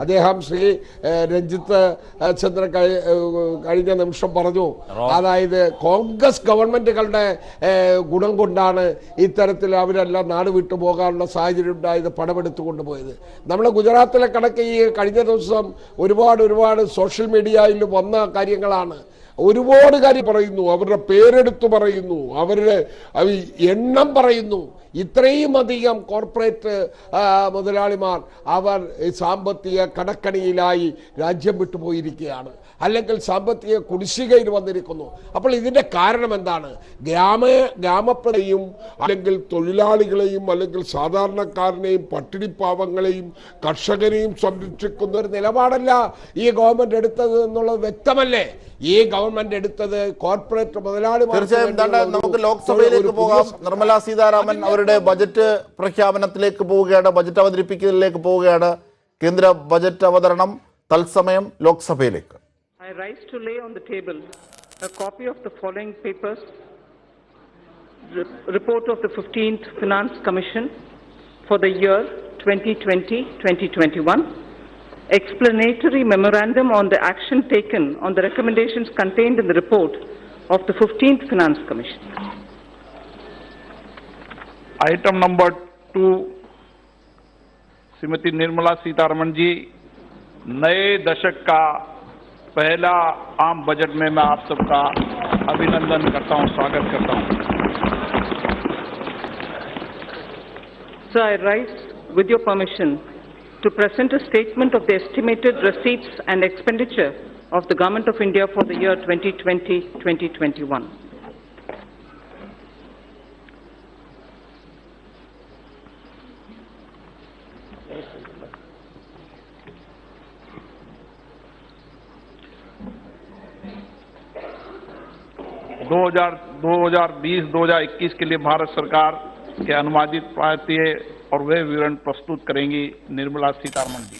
അദ്ദേഹം ശ്രീ രഞ്ജിത്ത് ചന്ദ്ര കഴിഞ്ഞ നിമിഷം പറഞ്ഞു, അതായത് കോൺഗ്രസ് ഗവൺമെന്റുകളുടെ ഗുണം കൊണ്ടാണ് ഇത്തരത്തിൽ അവരെല്ലാം നാട് വിട്ടു പോകാനുള്ള സാഹചര്യം ഉണ്ടായത്, പണമെടുത്തു കൊണ്ടുപോയത്. നമ്മുടെ ഗുജറാത്തിലെ കണക്ക് ഈ കഴിഞ്ഞ ദിവസം ഒരുപാട് സോഷ്യൽ മീഡിയയിൽ വന്ന കാര്യങ്ങളാണ്. ഒരുപാട് കാര്യം പറയുന്നു, അവരുടെ പേരെടുത്തു പറയുന്നു, അവരുടെ എണ്ണം പറയുന്നു. ഇത്രയും അധികം കോർപ്പറേറ്റ് മുതലാളിമാർ അവർ സാമ്പത്തിക കടക്കണിയിലായി രാജ്യം വിട്ടുപോയിരിക്കുകയാണ്, അല്ലെങ്കിൽ സാമ്പത്തിക കുടിശ്ശികയിൽ വന്നിരിക്കുന്നു. അപ്പോൾ ഇതിൻ്റെ കാരണം എന്താണ്? ഗ്രാമപ്രദേശയും അല്ലെങ്കിൽ തൊഴിലാളികളെയും അല്ലെങ്കിൽ സാധാരണക്കാരനെയും പട്ടിണിപ്പാവങ്ങളെയും കർഷകരെയും സംരക്ഷിക്കുന്ന ഒരു നിലപാടല്ല ഈ ഗവൺമെന്റ് എടുത്തത് എന്നുള്ളത് വ്യക്തമല്ലേ? ഈ ഗവൺമെന്റ് എടുത്തത് കോർപ്പറേറ്റ് മുതലാളിമാർ. തീർച്ചയായും നമുക്ക് ലോക്സഭയിലേക്ക് പോകാം. നിർമ്മലാ സീതാരാമൻ അവരുടെ ബജറ്റ് പ്രഖ്യാപനത്തിലേക്ക് പോവുകയാണ്, ബജറ്റ് അവതരിപ്പിക്കലിലേക്ക് പോവുകയാണ്. കേന്ദ്ര ബജറ്റ് അവതരണം തത്സമയം ലോക്സഭയിലേക്ക്. I rise to lay on the table a copy of the following papers: report of the 15th Finance Commission for the year 2020-2021, explanatory memorandum on the action taken on the recommendations contained in the report of the 15th Finance Commission. Item number 2, Shrimati Nirmala Sitharaman ji, नए दशक का पहला आम budget में मैं आप सबका अभिनंदन करता हूं, स्वागत करता हूं. Sir, I rise with your permission to present a statement of the estimated receipts and expenditure of the Government of India for the year 2020-2021. दो हजार 2021 के लिए भारत सरकार के अनुमानित प्राप्तियां और वे विवरण प्रस्तुत करेंगी Nirmala Sitharaman ji.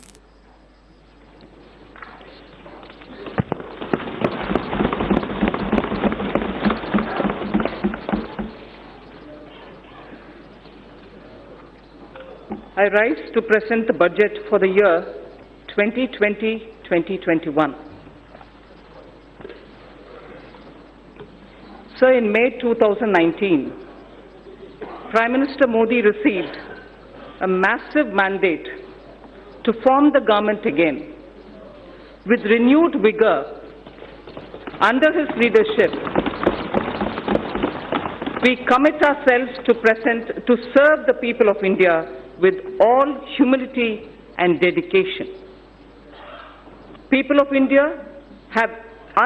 I rise to present the budget for the year 2020-2021. Sir, in May 2019, Prime Minister Modi received a massive mandate to form the government again. With renewed vigor, under his leadership, we commit ourselves to serve the people of India with all humility and dedication. People of India have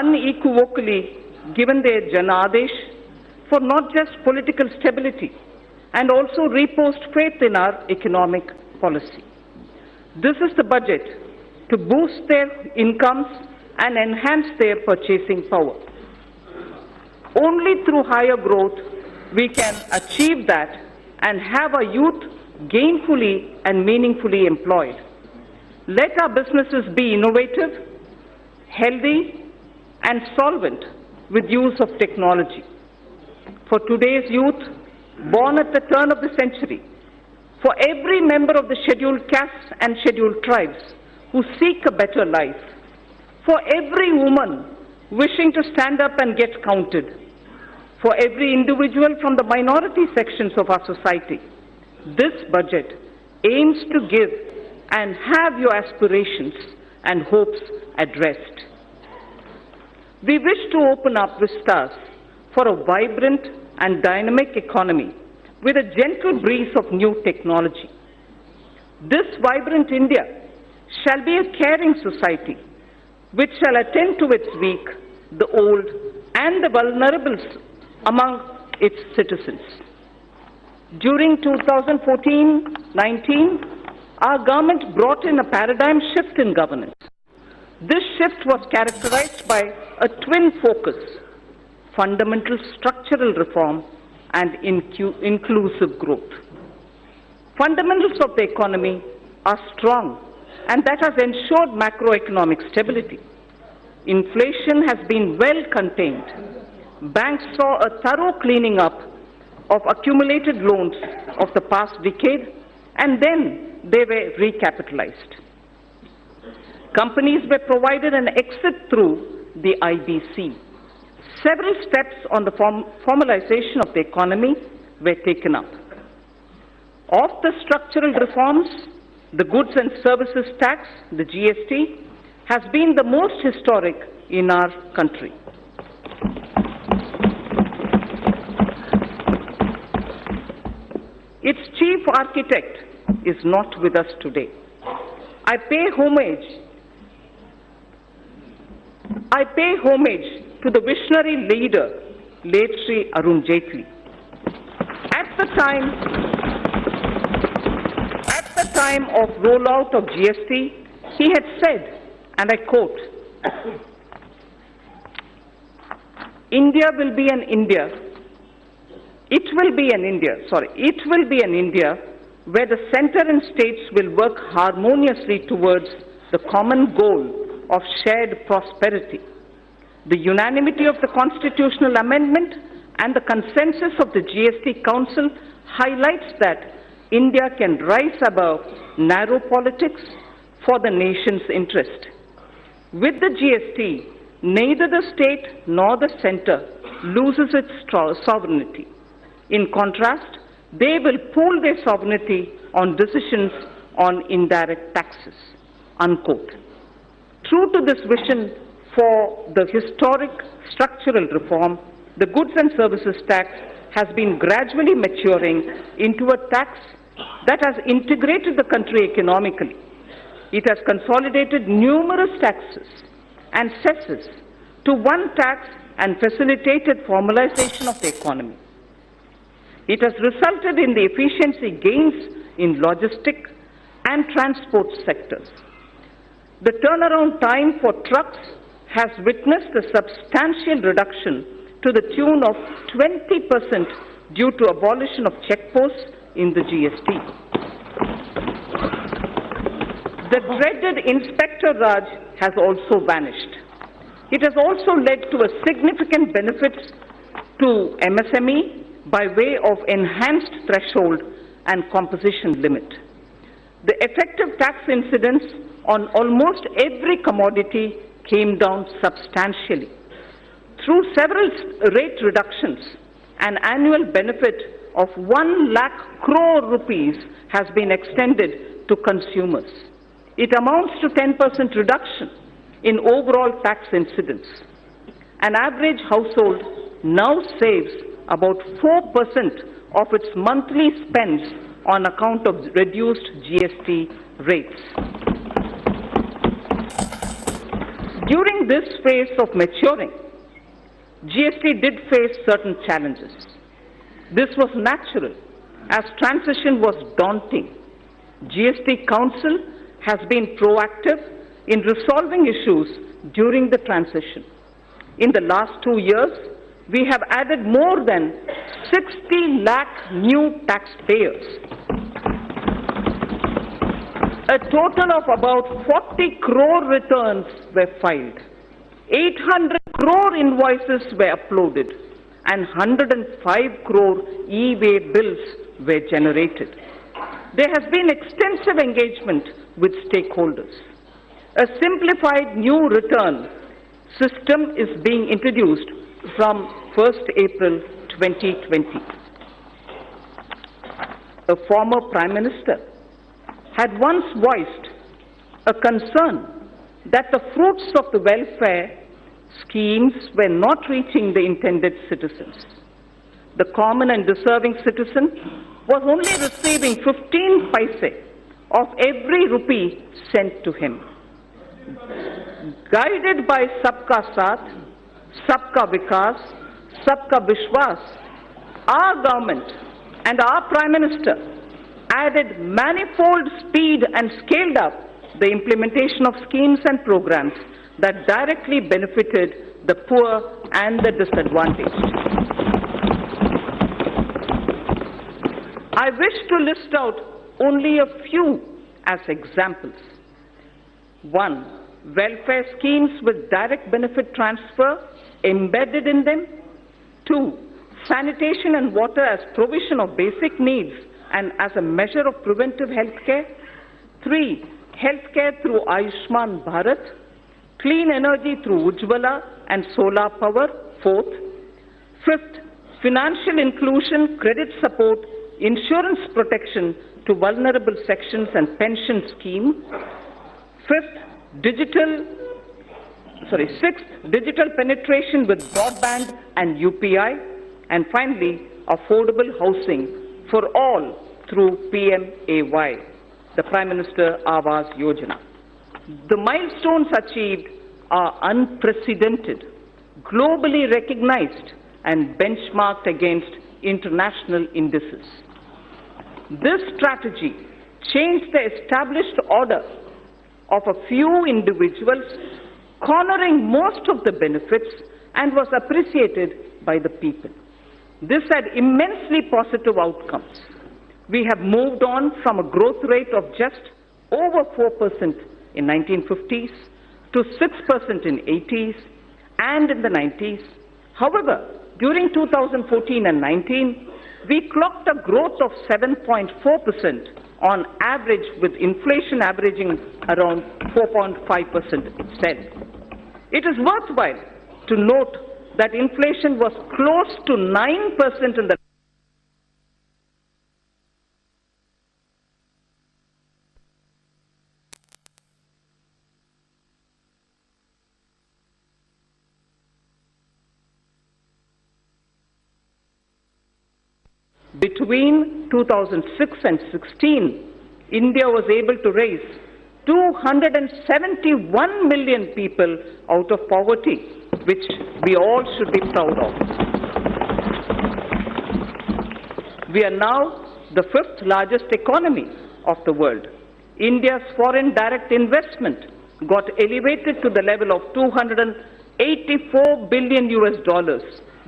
unequivocally given their Janadesh for not just political stability and also reposed faith in our economic policy. This is the budget to boost their incomes and enhance their purchasing power. Only through higher growth we can achieve that and have our youth gainfully and meaningfully employed. Let our businesses be innovative, healthy, and solvent with use of technology. For today's youth, born at the turn of the century, for every member of the scheduled castes and scheduled tribes who seek a better life, for every woman wishing to stand up and get counted, for every individual from the minority sections of our society, this budget aims to give and have your aspirations and hopes addressed. We wish to open up vistas for a vibrant and dynamic economy with a gentle breeze of new technology. This vibrant India shall be a caring society which shall attend to its weak, the old, and the vulnerable among its citizens. During 2014-19, our government brought in a paradigm shift in governance. This shift was characterized by a twin focus: fundamental structural reform and inclusive growth. Fundamentals of the economy are strong, and that has ensured macroeconomic stability. Inflation has been well contained. Banks saw a thorough cleaning up of accumulated loans of the past decade, and then they were recapitalized. Companies were provided an exit through the IBC. Several steps on the formalization of the economy were taken up. Of the structural reforms, the goods and services tax, the GST, has been the most historic in our country. Its chief architect is not with us today. I pay homage to the visionary leader, late Sri Arun Jaitley. At the time of rollout of GST, he had said, and I quote, It will be an India where the center and states will work harmoniously towards the common goal of shared prosperity. The unanimity of the constitutional amendment and the consensus of the GST Council highlights that India can rise above narrow politics for the nation's interest. With the GST, neither the state nor the center loses its sovereignty. In contrast, they will pool their sovereignty on decisions on indirect taxes, unquote. True to this vision for the historic structural reform, the goods and services tax has been gradually maturing into a tax that has integrated the country economically. It has consolidated numerous taxes and cesses to one tax and facilitated formalization of the economy. It has resulted in the efficiency gains in logistic and transport sectors. The turnaround time for trucks has witnessed a substantial reduction to the tune of 20% due to abolition of checkposts in the GST. The dreaded Inspector Raj has also vanished. It has also led to a significant benefit to MSME by way of enhanced threshold and composition limit. The effective tax incidence on almost every commodity came down substantially. Through several rate reductions, an annual benefit of 1 lakh crore rupees has been extended to consumers. It amounts to 10% reduction in overall tax incidence. An average household now saves about 4% of its monthly spends on account of reduced GST rates. During this phase of maturing, GST did face certain challenges. This was natural as transition was daunting. GST Council has been proactive in resolving issues during the transition. In the last 2 years, we have added more than 60 lakh new taxpayers. A total of about 40 crore returns were filed. 800 crore invoices were uploaded and 105 crore e-way bills were generated. There has been extensive engagement with stakeholders. A simplified new return system is being introduced from 1st April 2020. A former Prime Minister had once voiced a concern that the fruits of the welfare schemes were not reaching the intended citizens. The common and deserving citizen was only receiving 15 paise of every rupee sent to him. Guided by Sabka Saath, Sabka Vikas, Sabka Vishwas, our government and our Prime Minister added manifold speed and scaled up the implementation of schemes and programs that directly benefited the poor and the disadvantaged. I wish to list out only a few as examples. 1. Welfare schemes with direct benefit transfer embedded in them. 2. Sanitation and water as provision of basic needs and as a measure of preventive health care. 3. healthcare through Ayushman Bharat, clean energy through Ujjwala and solar power, fourth. Fifth, financial inclusion, credit support, insurance protection to vulnerable sections and pension scheme. Sixth, digital penetration with broadband and UPI. And finally, affordable housing for all through PMAY, the Prime Minister Awas Yojana. The milestones achieved are unprecedented, globally recognized and benchmarked against international indices. This strategy changed the established order of a few individuals, cornering most of the benefits, and was appreciated by the people. This had immensely positive outcomes. We have moved on from a growth rate of just over 4% in 1950s to 6% in 80s and in the 90s. However, during 2014 and 19, we clocked a growth of 7.4% on average, with inflation averaging around 4.5% itself. It is worthwhile to note that inflation was close to 9% in the Between 2006 and 16, India was able to raise 271 million people out of poverty, which we all should be proud of. We are now the fifth largest economy of the world. India's foreign direct investment got elevated to the level of $284 billion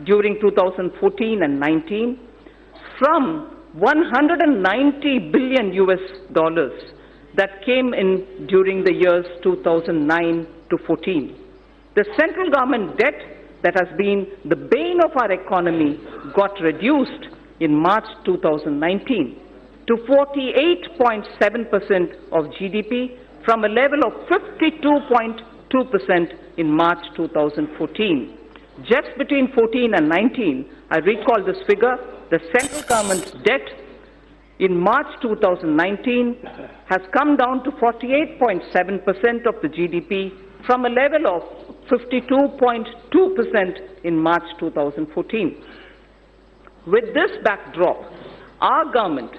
during 2014 and 19, from $190 billion that came in during the years 2009 to 14. The central government debt that has been the bane of our economy got reduced in March 2019 to 48.7% of GDP from a level of 52.2% in March 2014. Just between 14 and 19, I recall this figure, the central government's debt in March 2019 has come down to 48.7% of the GDP from a level of 52.2% in March 2014. With this backdrop, our government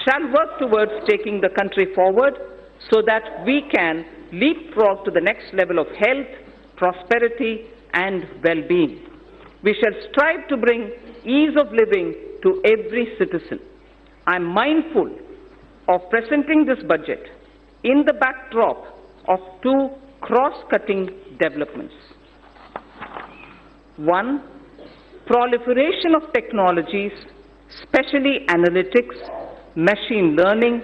shall work towards taking the country forward so that we can leapfrog to the next level of health, prosperity, and well-being. We shall strive to bring ease of living to every citizen. I'm mindful of presenting this budget in the backdrop of two cross-cutting developments. One, proliferation of technologies, especially analytics, machine learning,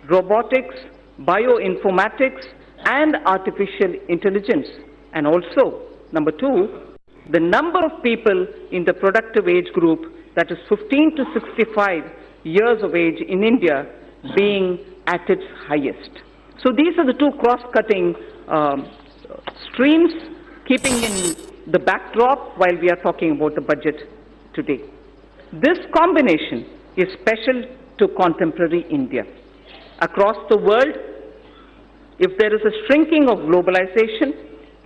robotics, bioinformatics, and artificial intelligence. And also, number two, the number of people in the productive age group, that is 15 to 65 years of age in India, being at its highest. So these are the two cross-cutting streams, keeping in the backdrop while we are talking about the budget today. This combination is special to contemporary India. Across the world, if there is a shrinking of globalization,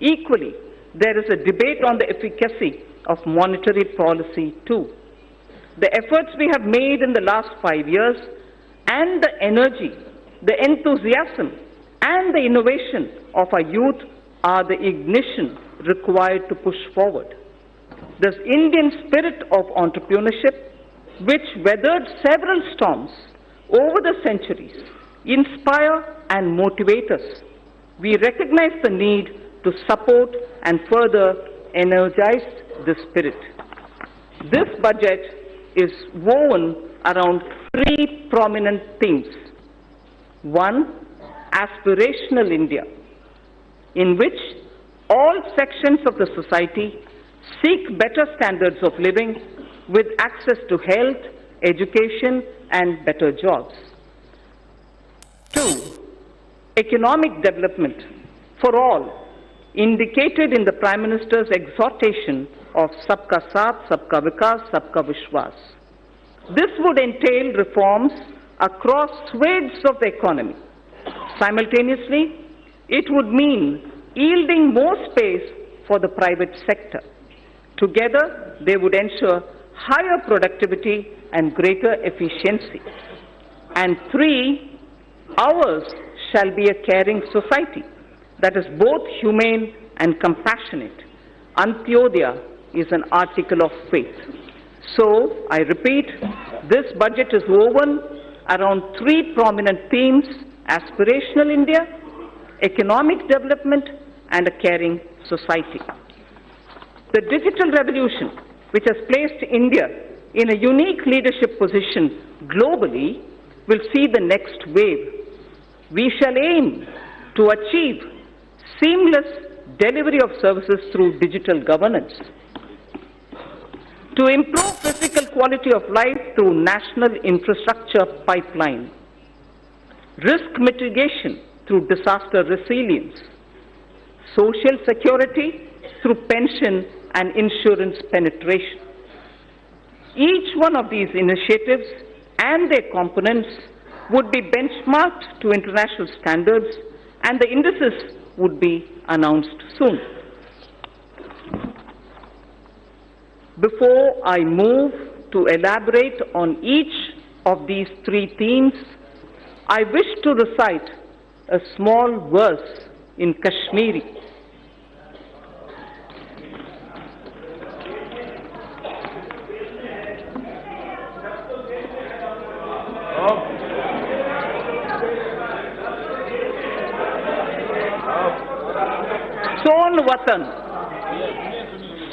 equally, there is a debate on the efficacy of monetary policy too. The efforts we have made in the last 5 years, and the energy, the enthusiasm, and the innovation of our youth are the ignition required to push forward. This Indian spirit of entrepreneurship, which weathered several storms over the centuries, inspire and motivate us. We recognize the need to support and further energize this spirit. This budget is woven around three prominent themes. One, aspirational India, in which all sections of the society seek better standards of living with access to health, education, and better jobs. Two, economic development for all, indicated in the Prime Minister's exhortation of Sabka Saath, Sabka Vikas, Sabka Vishwas. This would entail reforms across swathes of the economy. Simultaneously, it would mean yielding more space for the private sector. Together, they would ensure higher productivity and greater efficiency. And three, ours shall be a caring society that is both humane and compassionate. Antyodaya is an article of faith. So, I repeat, this budget is woven around three prominent themes: aspirational India, economic development, and a caring society. The digital revolution, which has placed India in a unique leadership position globally, will see the next wave. We shall aim to achieve seamless delivery of services through digital governance, to improve physical quality of life through national infrastructure pipeline, risk mitigation through disaster resilience, social security through pension and insurance penetration. Each one of these initiatives and their components would be benchmarked to international standards, and the indices would be announced soon. Before I move to elaborate on each of these three themes, I wish to recite a small verse in Kashmiri.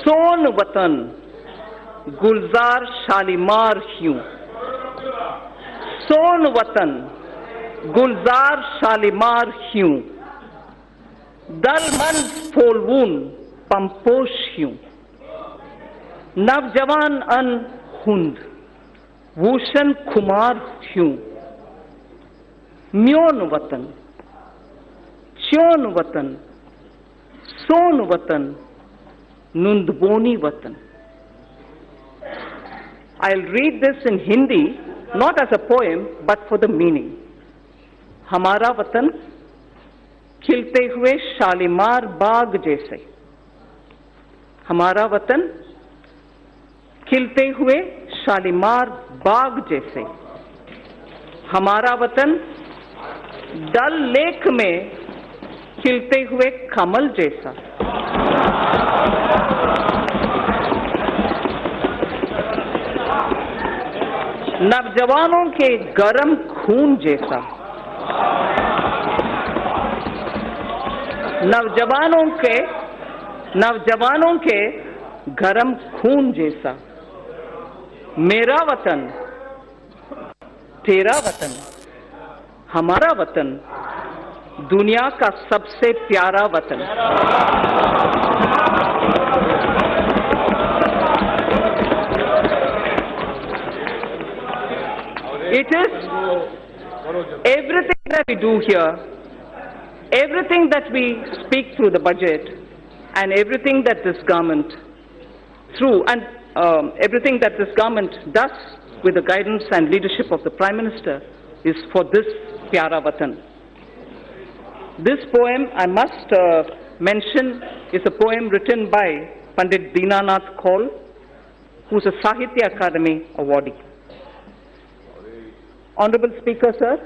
सोन वतन गुलजार शालीमार हूँ, सोन वतन गुलजार शालीमार हूँ, दलमन फोलवून पंपोश हूँ, नवजवान अन हुंद वूशन खुमार हूँ, म्योन वतन च्योन वतन सोन वतन Nundboni Vatan. I'll read this in Hindi, not as a poem, but for the meaning. Hamara Vatan, खिलते हुए शालीमार बाग जैसे. हमारा वतन खिलते हुए शालीमार बाग जैसे. हमारा वतन डल लेक में खिलते हुए कमल जैसा. नवजवानों के गरम खून जैसा. नवजवानों के गरम खून जैसा. मेरा वतन तेरा वतन हमारा वतन दुनिया का सबसे प्यारा वतन. It is everything that we do here, everything that we speak through the budget, and everything that this government everything that this government does with the guidance and leadership of the Prime Minister is for this Pyara Vatan. This poem, I must mention, is a poem written by Pandit Dinanath Kaul, who is a Sahitya Akademi awardee. Honorable Speaker, sir,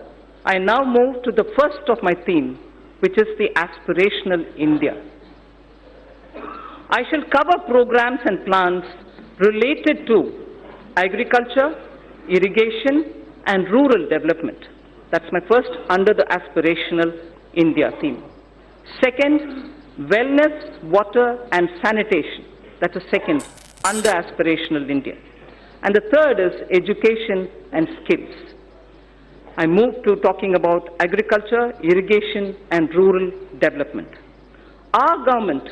I now move to the first of my theme, which is the aspirational India. I shall cover programs and plans related to agriculture, irrigation, and rural development. That's my first under the aspirational India theme. Second, wellness, water, and sanitation. That's a second under aspirational India. And the third is education and skills. I move to talking about agriculture, irrigation, and rural development. Our government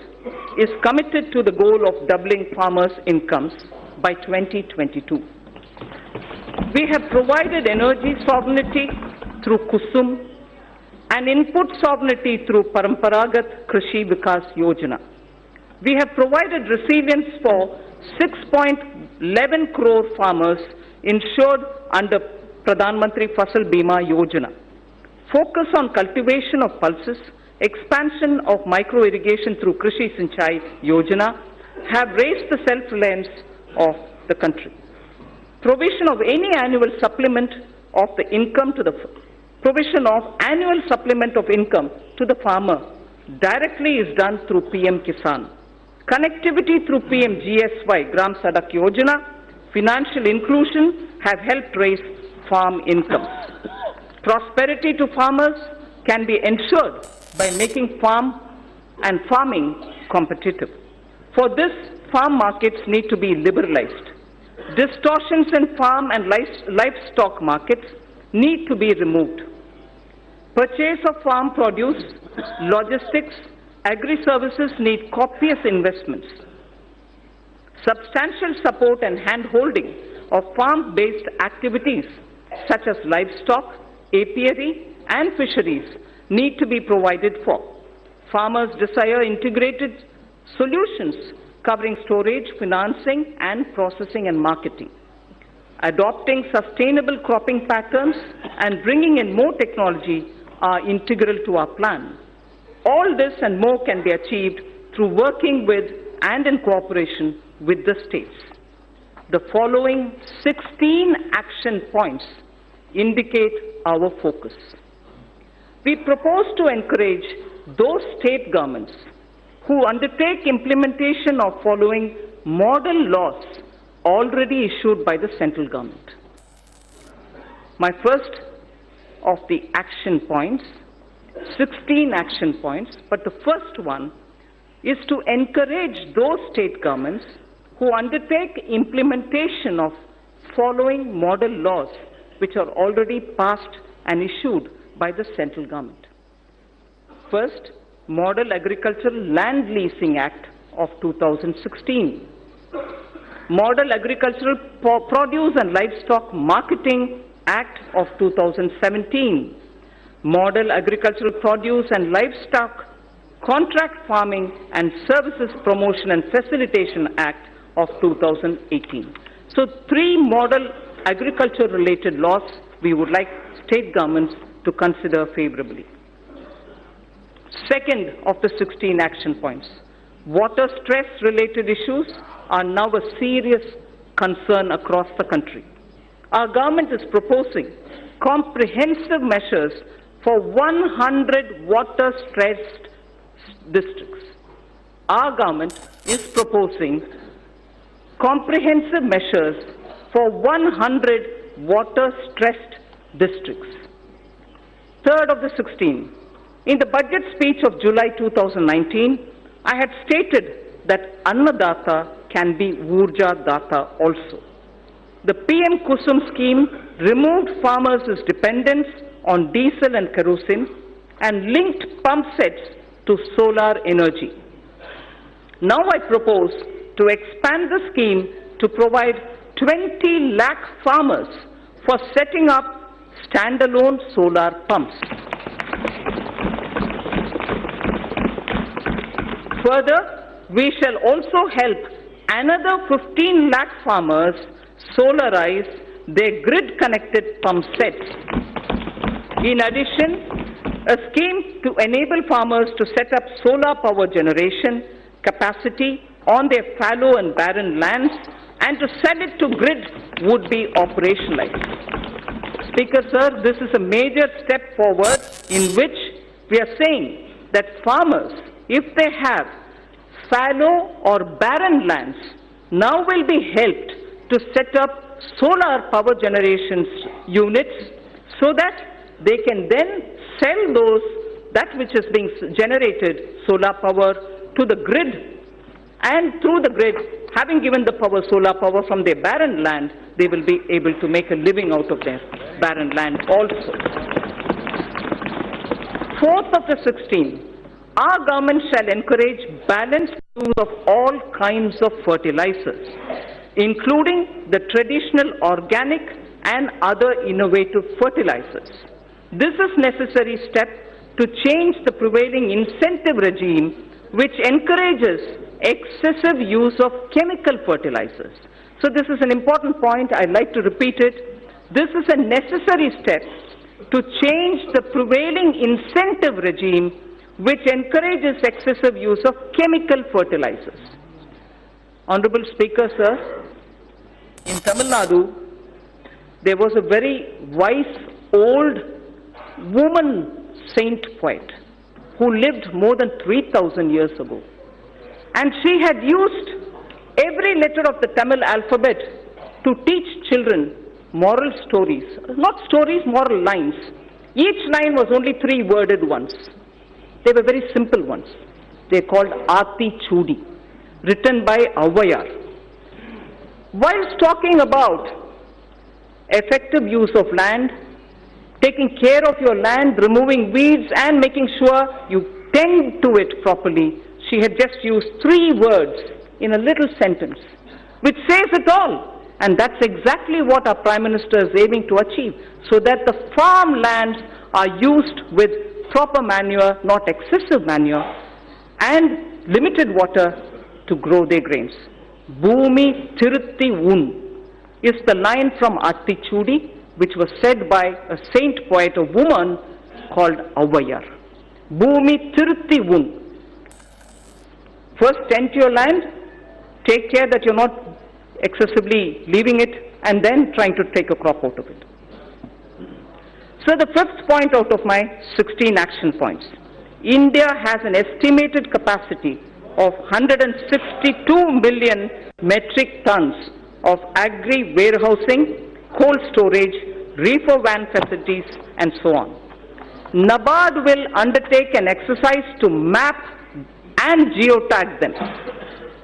is committed to the goal of doubling farmers' incomes by 2022. We have provided energy sovereignty through Kusum and input sovereignty through Paramparagat Krishi Vikas Yojana. We have provided resilience for 6.11 crore farmers insured under Pradhan Mantri Fasal Bima Yojana. Focus on cultivation of pulses, expansion of micro irrigation through Krishi Sinchai Yojana have raised the self-reliance of the country. Provision of any annual supplement of the income to the farmer directly is done through PM Kisan. Connectivity through PM GSY Gram Sadak Yojana, financial inclusion have helped raise farm incomes. Prosperity to farmers can be ensured by making farming competitive. For this, farm markets need to be liberalized. Distortions in farm and livestock markets need to be removed. Purchase of farm produce, logistics, agri-services need copious investments. Substantial support and hand-holding of farm-based activities such as livestock, apiary and fisheries need to be provided for. Farmers desire integrated solutions covering storage, financing and processing and marketing. Adopting sustainable cropping patterns and bringing in more technology are integral to our plan. All this and more can be achieved through working with and in cooperation with the states. The following 16 action points indicate our focus. We propose to encourage those state governments who undertake implementation of following model laws already issued by the central government. My first of the action points, 16 action points, but the first one is to encourage those state governments who undertake implementation of following model laws which are already passed and issued by the central government. First, Model Agricultural Land Leasing Act of 2016. Model Agricultural Produce and Livestock Marketing Act of 2017. Model Agricultural Produce and Livestock Contract Farming and Services Promotion and Facilitation Act of 2018. So 3 model agriculture related laws we would like state governments to consider favorably. Second of the 16 action points, water stress related issues are now a serious concern across the country. Our government is proposing comprehensive measures for 100 water stressed districts. Our government is proposing comprehensive measures for 100 water stressed districts. Third of the 16, in the budget speech of July 2019, I had stated that Annadata can be Urja Data also. The PM Kusum scheme removed farmers' dependence on diesel and kerosene and linked pump sets to solar energy. Now I propose to expand the scheme to provide 20 lakh farmers for setting up standalone solar pumps. Further, we shall also help another 15 lakh farmers solarize their grid-connected pump sets. In addition, a scheme to enable farmers to set up solar power generation capacity on their fallow and barren lands and to sell it to grid would be operationalized. Speaker, sir, this is a major step forward in which we are saying that farmers, if they have fallow or barren lands, now will be helped to set up solar power generation units so that they can then sell that which is being generated, solar power, to the grid, and through the grid, having given the solar power from their barren land, they will be able to make a living out of their barren land also. Fourth of the 16, our government shall encourage balanced use of all kinds of fertilizers, including the traditional organic and other innovative fertilizers. This is necessary step to change the prevailing incentive regime which encourages excessive use of chemical fertilizers. So this is an important point. I'd like to repeat it. This is a necessary step to change the prevailing incentive regime which encourages excessive use of chemical fertilizers. Honorable Speaker, sir, in Tamil Nadu, there was a very wise old woman saint poet who lived more than 3,000 years ago. And she had used every letter of the Tamil alphabet to teach children moral stories. Not stories, moral lines. Each line was only 3-worded ones. They were very simple ones. They called Aati Chudi, written by Avayar. Whilst talking about effective use of land, taking care of your land, removing weeds and making sure you tend to it properly, she had just used 3 words in a little sentence, which says it all. And that's exactly what our Prime Minister is aiming to achieve, so that the farmlands are used with proper manure, not excessive manure, and limited water to grow their grains. Bhumi Tirutti Un is the line from Attichudi, which was said by a saint poet, a woman called Avayar. Bhumi Tirutti Un. First, tend to your land, take care that you're not excessively leaving it, and then trying to take a crop out of it. So the 5th point out of my 16 action points. India has an estimated capacity of 162 million metric tons of agri-warehousing, cold storage, reefer van facilities, and so on. NABARD will undertake an exercise to map and geotag them.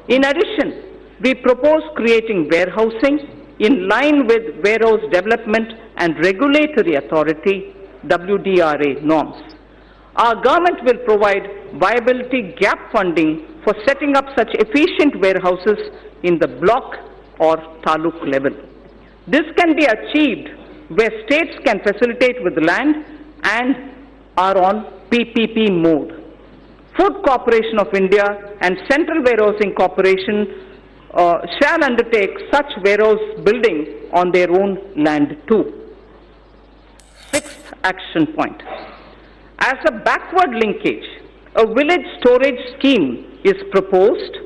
In addition, we propose creating warehousing in line with Warehouse Development and Regulatory Authority WDRA norms. Our government will provide viability gap funding for setting up such efficient warehouses in the block or taluk level. This can be achieved where states can facilitate with land and are on PPP mode. Food Corporation of India and Central Warehousing Corporation shall undertake such warehouse building on their own land too. 6th action point. As a backward linkage, a village storage scheme is proposed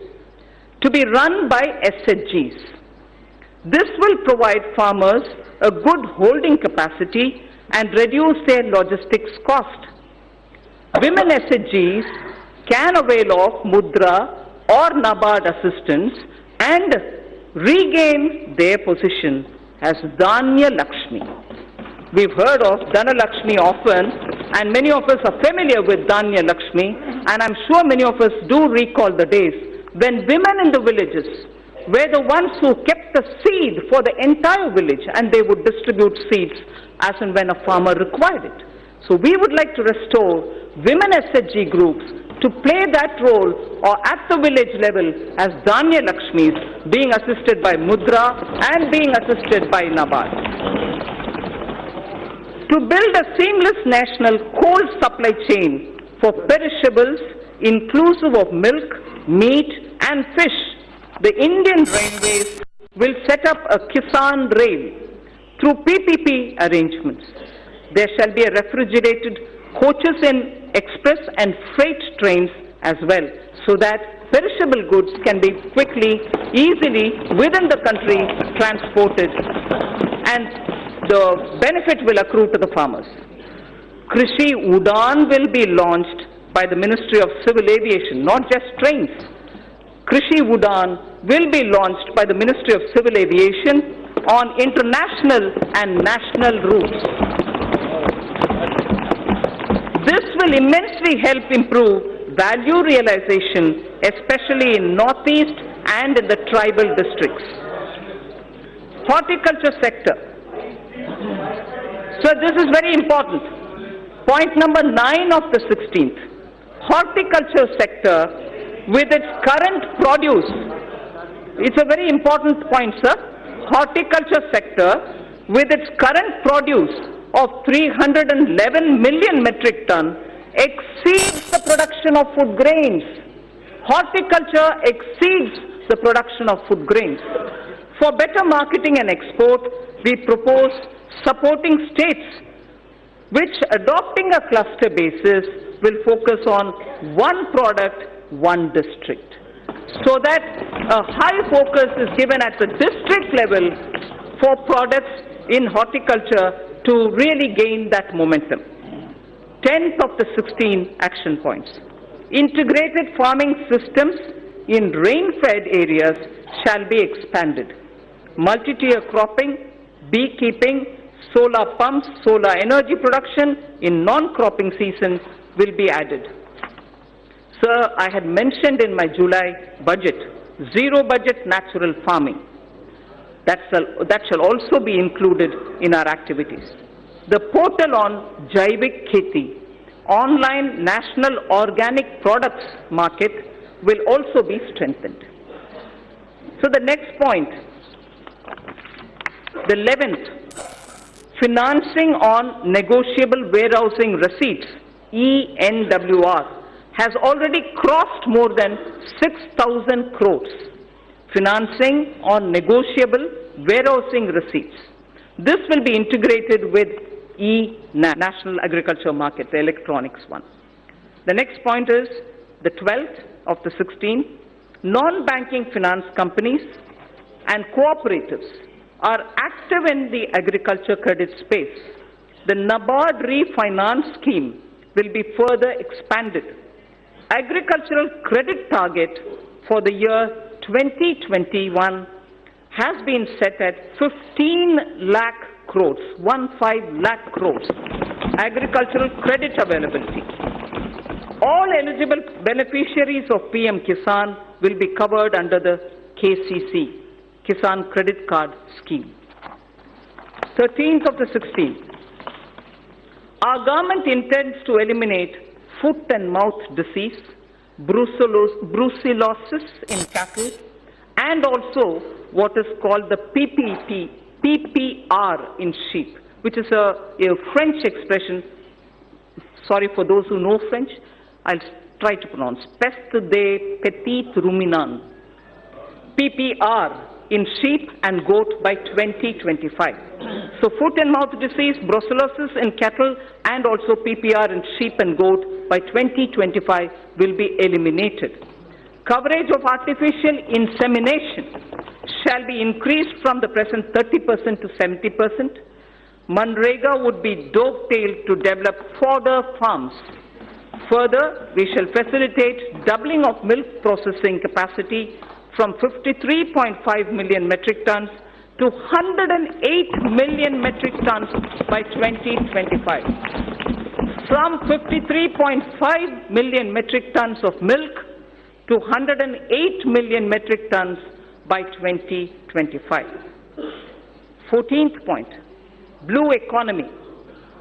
to be run by SHGs. This will provide farmers a good holding capacity and reduce their logistics cost. Women SHGs can avail of Mudra or NABARD assistance and regain their position as Dhanya Lakshmi. We've heard of Dhana Lakshmi often, and many of us are familiar with Dhanya Lakshmi, and I'm sure many of us do recall the days when women in the villages were the ones who kept the seed for the entire village, and they would distribute seeds as and when a farmer required it. So we would like to restore women SHG groups to play that role or at the village level as Dhanya Lakshmis, being assisted by Mudra and being assisted by NABARD. To build a seamless national cold supply chain for perishables inclusive of milk, meat and fish, the Indian Railways will set up a Kisan Rail through PPP arrangements. There shall be a refrigerated coaches in express and freight trains as well, so that perishable goods can be quickly, easily within the country transported, and the benefit will accrue to the farmers. Krishi Udan will be launched by the Ministry of Civil Aviation, not just trains. Krishi Udan will be launched by the Ministry of Civil Aviation on international and national routes. This will immensely help improve value realization, especially in Northeast and in the tribal districts. Horticulture sector. So this is very important. Point number 9 of the 16th. Horticulture sector with its current produce. It's a very important point, sir. Horticulture sector with its current produce of 311 million metric ton exceeds the production of food grains. Horticulture exceeds the production of food grains. For better marketing and export, we propose supporting states which, adopting a cluster basis, will focus on one product, one district, so that a high focus is given at the district level for products in horticulture to really gain that momentum. 10th of the 16 action points. Integrated farming systems in rain-fed areas shall be expanded. Multi-tier cropping, beekeeping, solar pumps, solar energy production in non-cropping season will be added. Sir, I had mentioned in my July budget, zero budget natural farming. That shall also be included in our activities. The portal on Jaivik Kheti, online national organic products market, will also be strengthened. So the next point, the 11th, financing on negotiable warehousing receipts, ENWR, has already crossed more than 6,000 crores. Financing on negotiable warehousing receipts. This will be integrated with National Agriculture Market, the electronics one. The next point is the 12th of the 16th. Non-banking finance companies and cooperatives are active in the agriculture credit space. The NABARD refinance scheme will be further expanded. Agricultural credit target for the year 2021 has been set at 15 lakh crores, 15 lakh crores, agricultural credit availability. All eligible beneficiaries of PM Kisan will be covered under the KCC, Kisan Credit Card Scheme. 13th of the 16th. Our government intends to eliminate foot and mouth disease, brucellosis in cattle, and also what is called the PPR in sheep, which is a French expression. Sorry for those who know French, I'll try to pronounce. Peste des petits ruminants. PPR in sheep and goat by 2025. So foot and mouth disease, brucellosis in cattle, and also PPR in sheep and goat by 2025 will be eliminated. Coverage of artificial insemination shall be increased from the present 30% to 70%. Manrega would be dovetailed to develop fodder farms. Further, we shall facilitate doubling of milk processing capacity from 53.5 million metric tons to 108 million metric tons by 2025. From 53.5 million metric tons of milk to 108 million metric tons by 2025. 14th point, blue economy.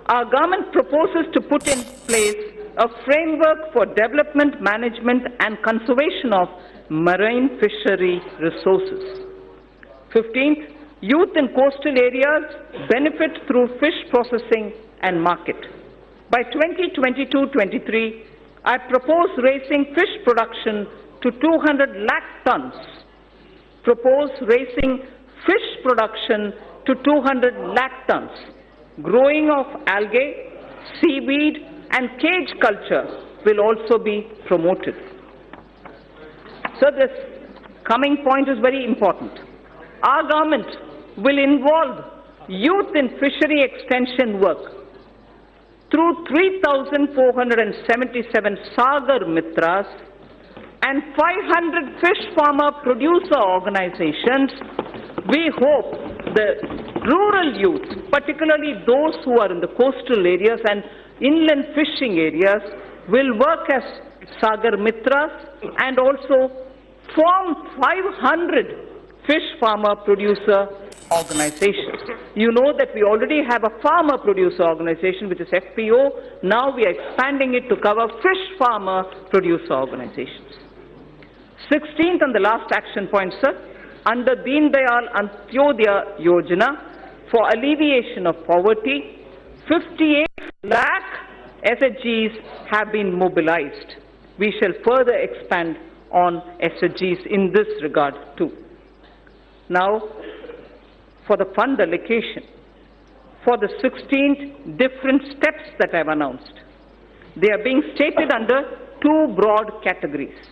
Our government proposes to put in place a framework for development, management and conservation of marine fishery resources. 15th, youth in coastal areas benefit through fish processing and market. By 2022-23, I propose raising fish production to 200 lakh tons. Propose raising fish production to 200 lakh tons. Growing of algae, seaweed and cage culture will also be promoted. So this coming point is very important. Our government will involve youth in fishery extension work through 3,477 Sagar Mitras and 500 fish farmer producer organizations. We hope the rural youth, particularly those who are in the coastal areas and inland fishing areas, will work as Sagar Mitras and also form 500 fish farmer producer organizations. You know that we already have a farmer producer organization, which is FPO. Now we are expanding it to cover fish farmer producer organizations. 16th and the last action point, sir, under Deen Dayal Antyodaya Yojana for alleviation of poverty, 58 lakh SHGs have been mobilized. We shall further expand on SHGs in this regard too. Now, for the fund allocation, for the 16 different steps that I have announced, they are being stated under two broad categories.